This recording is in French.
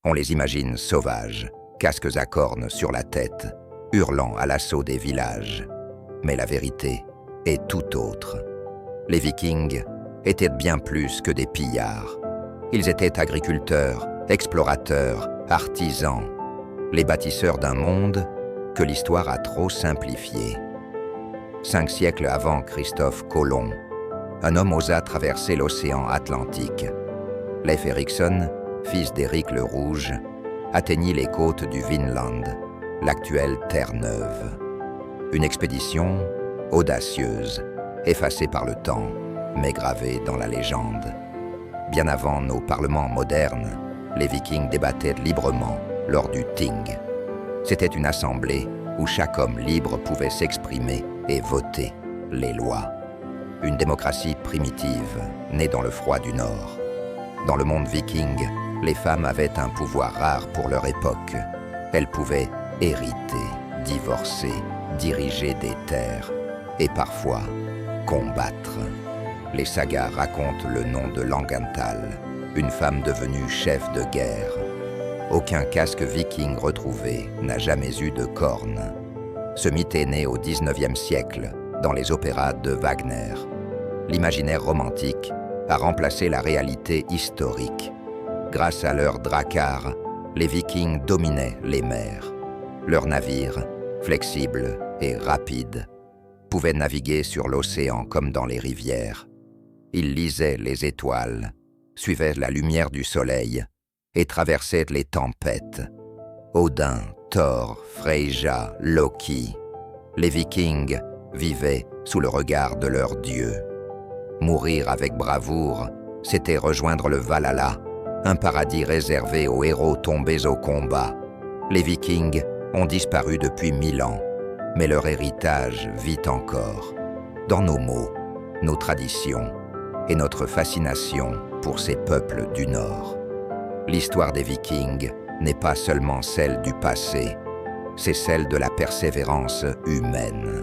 On les imagine sauvages, casques à cornes sur la tête, hurlant à l'assaut des villages. Mais la vérité est tout autre. Les Vikings étaient bien plus que des pillards. Ils étaient agriculteurs, explorateurs, artisans, les bâtisseurs d'un monde que l'histoire a trop simplifié. 5 siècles avant Christophe Colomb, un homme osa traverser l'océan Atlantique. Leif Erikson, fils d'Éric le Rouge, atteignit les côtes du Vinland, l'actuelle Terre-Neuve. Une expédition audacieuse, effacée par le temps, mais gravée dans la légende. Bien avant nos parlements modernes, les Vikings débattaient librement lors du Ting. C'était une assemblée où chaque homme libre pouvait s'exprimer et voter les lois. Une démocratie primitive, née dans le froid du Nord. Dans le monde viking, les femmes avaient un pouvoir rare pour leur époque. Elles pouvaient hériter, divorcer, diriger des terres et parfois combattre. Les sagas racontent le nom de Langenthal, une femme devenue chef de guerre. Aucun casque viking retrouvé n'a jamais eu de cornes. Ce mythe est né au XIXe siècle, dans les opéras de Wagner. L'imaginaire romantique a remplacé la réalité historique. Grâce à leurs dracars, les Vikings dominaient les mers. Leurs navires, flexibles et rapides, pouvaient naviguer sur l'océan comme dans les rivières. Ils lisaient les étoiles, suivaient la lumière du soleil et traversaient les tempêtes. Odin, Thor, Freyja, Loki. Les Vikings vivaient sous le regard de leur dieu. Mourir avec bravoure, c'était rejoindre le Valhalla, un paradis réservé aux héros tombés au combat. Les Vikings ont disparu depuis 1000 ans, mais leur héritage vit encore, dans nos mots, nos traditions et notre fascination pour ces peuples du Nord. L'histoire des Vikings n'est pas seulement celle du passé, c'est celle de la persévérance humaine.